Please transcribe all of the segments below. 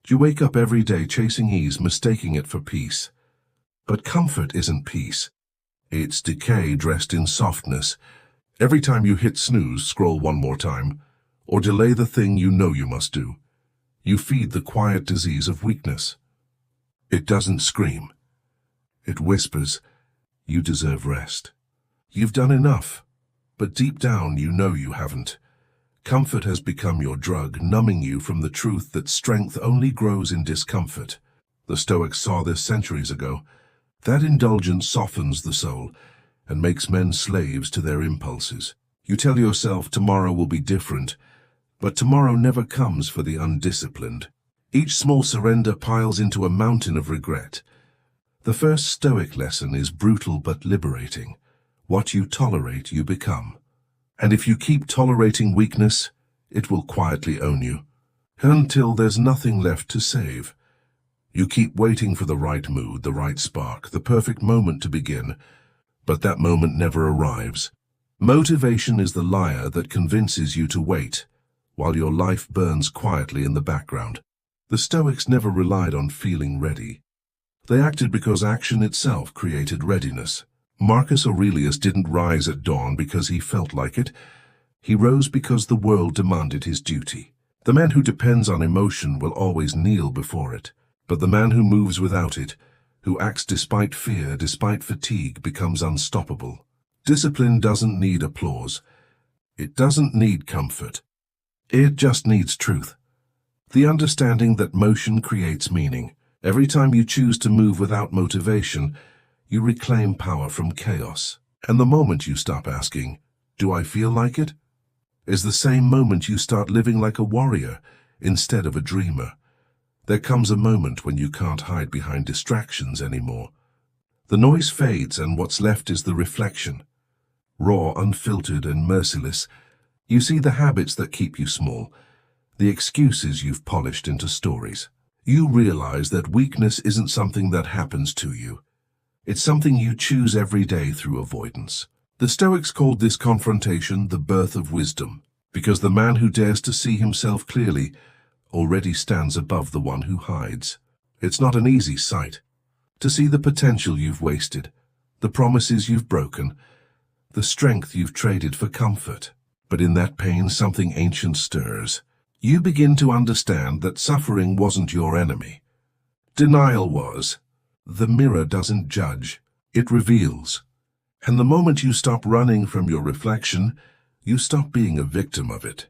You wake up every day chasing ease, mistaking it for peace. But comfort isn't peace. It's decay dressed in softness. Every time you hit snooze, scroll one more time, or delay the thing you know you must do, you feed the quiet disease of weakness. It doesn't scream. It whispers, "You deserve rest. You've done enough." But deep down, you know you haven't. Comfort has become your drug, numbing you from the truth that strength only grows in discomfort. The Stoics saw this centuries ago. That indulgence softens the soul and makes men slaves to their impulses. You tell yourself tomorrow will be different, but tomorrow never comes for the undisciplined. Each small surrender piles into a mountain of regret. The first Stoic lesson is brutal but liberating. What you tolerate, you become. And if you keep tolerating weakness, it will quietly own you, until there's nothing left to save. You keep waiting for the right mood, the right spark, the perfect moment to begin, but that moment never arrives. Motivation is the liar that convinces you to wait, while your life burns quietly in the background. The Stoics never relied on feeling ready. They acted because action itself created readiness. Marcus Aurelius didn't rise at dawn because he felt like it. He rose because the world demanded his duty. The man who depends on emotion will always kneel before it, but the man who moves without it, who acts despite fear, despite fatigue, becomes unstoppable. Discipline doesn't need applause. It doesn't need comfort. It just needs truth. The understanding that motion creates meaning. Every time you choose to move without motivation, you reclaim power from chaos. And the moment you stop asking, "Do I feel like it?" is the same moment you start living like a warrior instead of a dreamer. There comes a moment when you can't hide behind distractions anymore. The noise fades and what's left is the reflection. Raw, unfiltered, and merciless, you see the habits that keep you small, the excuses you've polished into stories. You realize that weakness isn't something that happens to you. It's something you choose every day through avoidance. The Stoics called this confrontation the birth of wisdom, because the man who dares to see himself clearly already stands above the one who hides. It's not an easy sight. To see the potential you've wasted, the promises you've broken, the strength you've traded for comfort. But in that pain, something ancient stirs. You begin to understand that suffering wasn't your enemy. Denial was. The mirror doesn't judge, it reveals. And the moment you stop running from your reflection, you stop being a victim of it.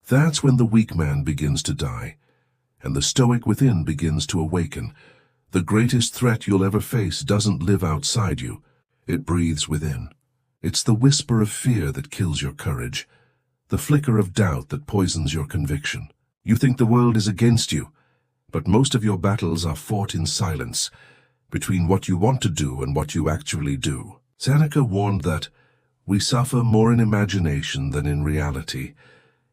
That's when the weak man begins to die, and the Stoic within begins to awaken. The greatest threat you'll ever face doesn't live outside you, it breathes within. It's the whisper of fear that kills your courage, the flicker of doubt that poisons your conviction. You think the world is against you, but most of your battles are fought in silence, between what you want to do and what you actually do. Seneca warned that we suffer more in imagination than in reality,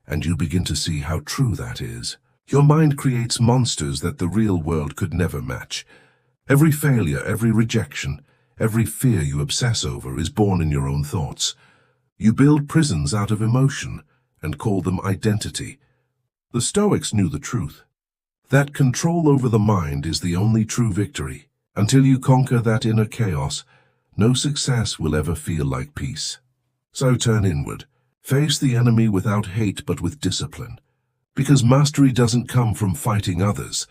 and you begin to see how true that is. Your mind creates monsters that the real world could never match. Every failure, every rejection, every fear you obsess over is born in your own thoughts. You build prisons out of emotion and call them identity. The Stoics knew the truth. That control over the mind is the only true victory. Until you conquer that inner chaos, no success will ever feel like peace. So turn inward. Face the enemy without hate but with discipline. Because mastery doesn't come from fighting others.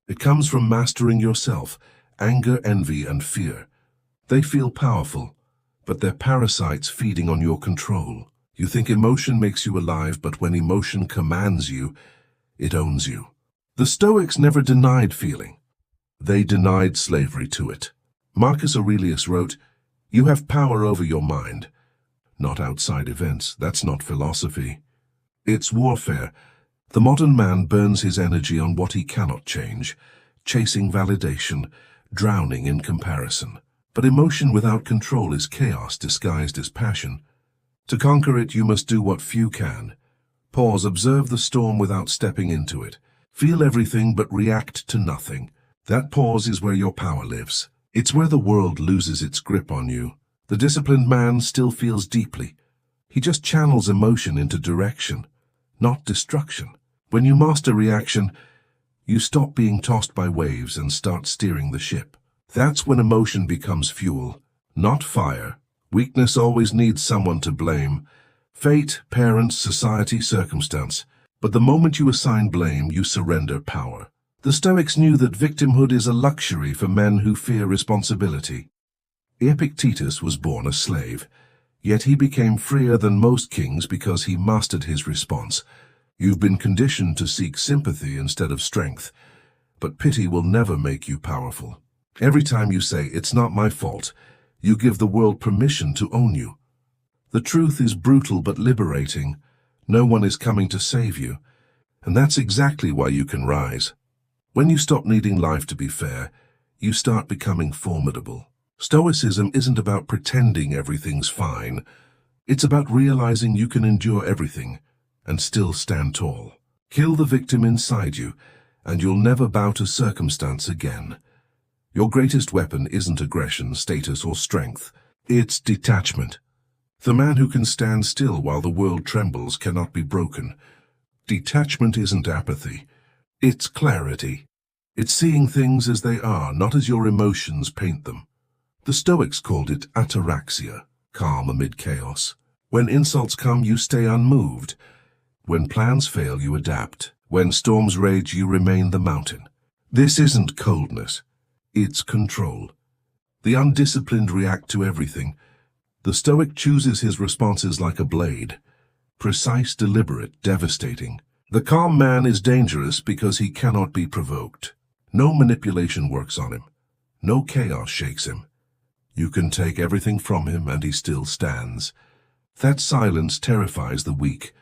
It comes from mastering yourself. Anger, envy, and fear. They feel powerful, but they're parasites feeding on your control. You think emotion makes you alive, but when emotion commands you, it owns you. The Stoics never denied feeling. They denied slavery to it. Marcus Aurelius wrote, "You have power over your mind, not outside events." That's not philosophy. It's warfare. The modern man burns his energy on what he cannot change, chasing validation, drowning in comparison. But emotion without control is chaos disguised as passion. To conquer it, you must do what few can. Pause, observe the storm without stepping into it. Feel everything but react to nothing. That pause is where your power lives. It's where the world loses its grip on you. The disciplined man still feels deeply. He just channels emotion into direction, not destruction. When you master reaction, You stop being tossed by waves and start steering the ship. That's when emotion becomes fuel, not fire. Weakness always needs someone to blame. Fate, parents, society, circumstance. But the moment you assign blame, you surrender power. The Stoics knew that victimhood is a luxury for men who fear responsibility. Epictetus was born a slave, yet he became freer than most kings because he mastered his response. You've been conditioned to seek sympathy instead of strength, but pity will never make you powerful. Every time you say, "It's not my fault," you give the world permission to own you. The truth is brutal but liberating. No one is coming to save you, and that's exactly why you can rise. When you stop needing life to be fair, you start becoming formidable. Stoicism isn't about pretending everything's fine. It's about realizing you can endure everything and still stand tall. Kill the victim inside you, and you'll never bow to circumstance again. Your greatest weapon isn't aggression, status, or strength. It's detachment. The man who can stand still while the world trembles cannot be broken. Detachment isn't apathy. It's clarity. It's seeing things as they are, not as your emotions paint them. The Stoics called it ataraxia, calm amid chaos. When insults come, you stay unmoved. When plans fail, you adapt. When storms rage, you remain the mountain. This isn't coldness. It's control. The undisciplined react to everything. The Stoic chooses his responses like a blade. Precise, deliberate, devastating. The calm man is dangerous because he cannot be provoked. No manipulation works on him. No chaos shakes him. You can take everything from him and he still stands. That silence terrifies the weak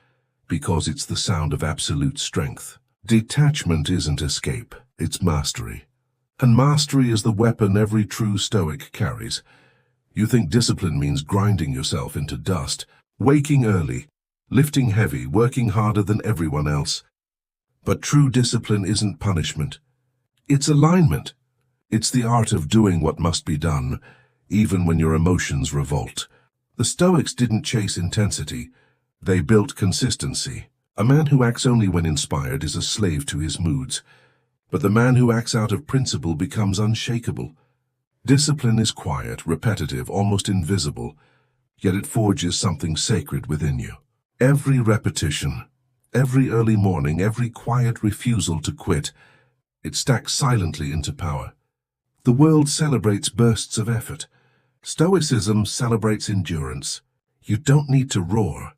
because it's the sound of absolute strength. Detachment isn't escape, it's mastery. And mastery is the weapon every true Stoic carries. You think discipline means grinding yourself into dust, waking early, lifting heavy, working harder than everyone else. But true discipline isn't punishment. It's alignment. It's the art of doing what must be done, even when your emotions revolt. The Stoics didn't chase intensity. They built consistency. A man who acts only when inspired is a slave to his moods. But the man who acts out of principle becomes unshakable. Discipline is quiet, repetitive, almost invisible, yet it forges something sacred within you. Every repetition, every early morning, every quiet refusal to quit, it stacks silently into power. The world celebrates bursts of effort. Stoicism celebrates endurance. You don't need to roar.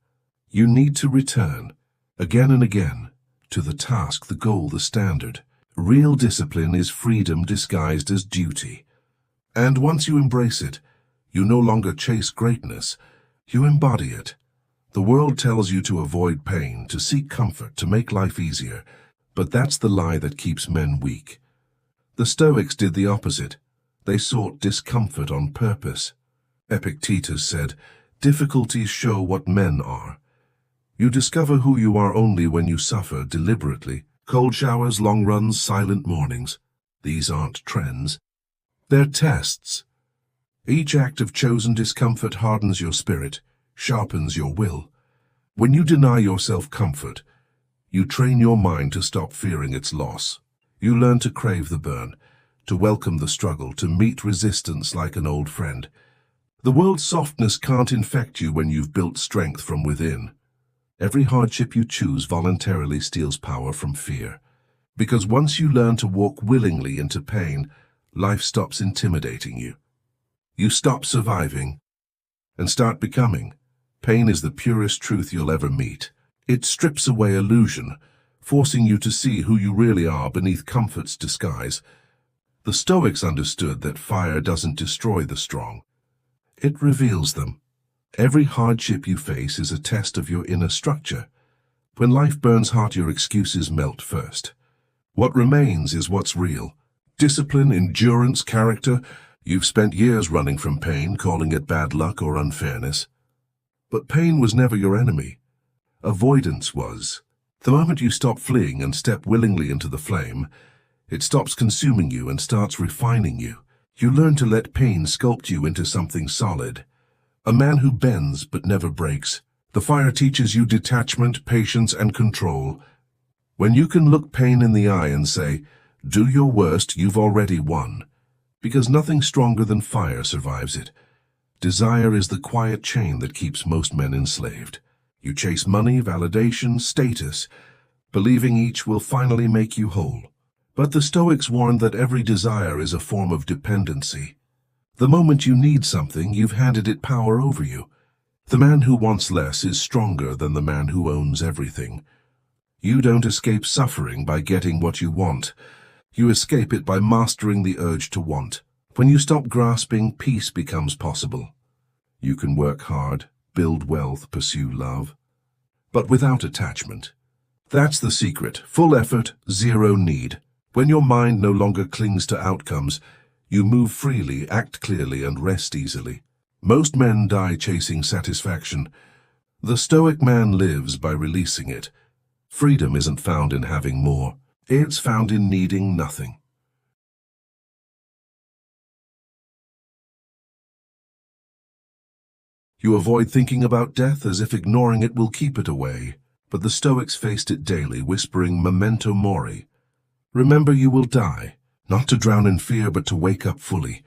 You need to return, again and again, to the task, the goal, the standard. Real discipline is freedom disguised as duty. And once you embrace it, you no longer chase greatness, you embody it. The world tells you to avoid pain, to seek comfort, to make life easier, but that's the lie that keeps men weak. The Stoics did the opposite. They sought discomfort on purpose. Epictetus said, "Difficulties show what men are." You discover who you are only when you suffer deliberately. Cold showers, long runs, silent mornings. These aren't trends. They're tests. Each act of chosen discomfort hardens your spirit, sharpens your will. When you deny yourself comfort, you train your mind to stop fearing its loss. You learn to crave the burn, to welcome the struggle, to meet resistance like an old friend. The world's softness can't infect you when you've built strength from within. Every hardship you choose voluntarily steals power from fear. Because once you learn to walk willingly into pain, life stops intimidating you. You stop surviving and start becoming. Pain is the purest truth you'll ever meet. It strips away illusion, forcing you to see who you really are beneath comfort's disguise. The Stoics understood that fire doesn't destroy the strong. It reveals them. Every hardship you face is a test of your inner structure. When life burns hot, your excuses melt first. What remains is what's real. Discipline, endurance, character. You've spent years running from pain, calling it bad luck or unfairness. But pain was never your enemy. Avoidance was. The moment you stop fleeing and step willingly into the flame, it stops consuming you and starts refining you. You learn to let pain sculpt you into something solid. A man who bends but never breaks. The fire teaches you detachment, patience, and control. When you can look pain in the eye and say, "Do your worst, you've already won," because nothing stronger than fire survives it. Desire is the quiet chain that keeps most men enslaved. You chase money, validation, status, believing each will finally make you whole. But the Stoics warned that every desire is a form of dependency. The moment you need something, you've handed it power over you. The man who wants less is stronger than the man who owns everything. You don't escape suffering by getting what you want. You escape it by mastering the urge to want. When you stop grasping, peace becomes possible. You can work hard, build wealth, pursue love, but without attachment. That's the secret. Full effort, zero need. When your mind no longer clings to outcomes, you move freely, act clearly, and rest easily. Most men die chasing satisfaction. The Stoic man lives by releasing it. Freedom isn't found in having more. It's found in needing nothing. You avoid thinking about death as if ignoring it will keep it away. But the Stoics faced it daily, whispering memento mori. Remember, you will die, not to drown in fear, but to wake up fully.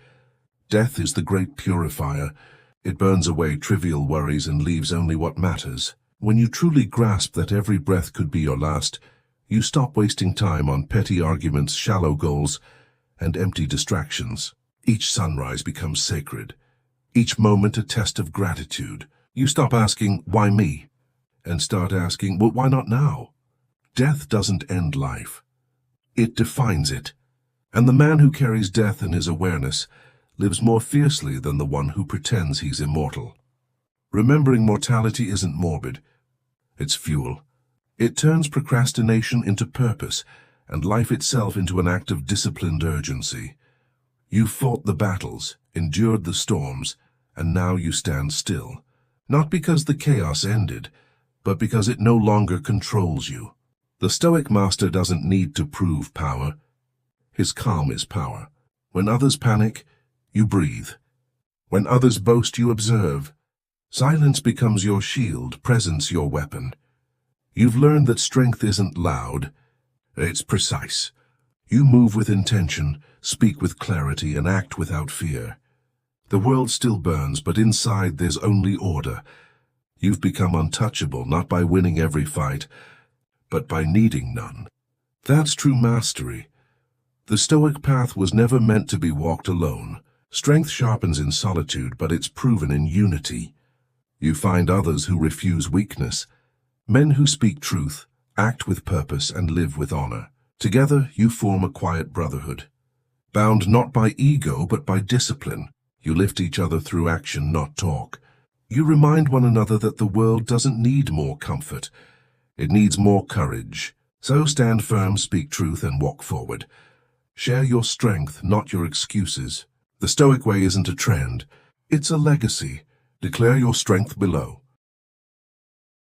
Death is the great purifier. It burns away trivial worries and leaves only what matters. When you truly grasp that every breath could be your last, you stop wasting time on petty arguments, shallow goals, and empty distractions. Each sunrise becomes sacred. Each moment a test of gratitude. You stop asking, "Why me?" and start asking, "Well, why not now?" Death doesn't end life. It defines it. And the man who carries death in his awareness lives more fiercely than the one who pretends he's immortal. Remembering mortality isn't morbid. It's fuel. It turns procrastination into purpose, and life itself into an act of disciplined urgency. You fought the battles, endured the storms, and now you stand still. Not because the chaos ended, but because it no longer controls you. The Stoic master doesn't need to prove power. His calm is power. When others panic, you breathe. When others boast, you observe. Silence becomes your shield, presence your weapon. You've learned that strength isn't loud, it's precise. You move with intention, speak with clarity, and act without fear. The world still burns, but inside there's only order. You've become untouchable, not by winning every fight, but by needing none. That's true mastery. The Stoic path was never meant to be walked alone. Strength sharpens in solitude, but it's proven in unity. You find others who refuse weakness, men who speak truth, act with purpose, and live with honor. Together, you form a quiet brotherhood. Bound not by ego, but by discipline, you lift each other through action, not talk. You remind one another that the world doesn't need more comfort. It needs more courage. So stand firm, speak truth, and walk forward. Share your strength, not your excuses. The Stoic way isn't a trend. It's a legacy. Declare your strength below.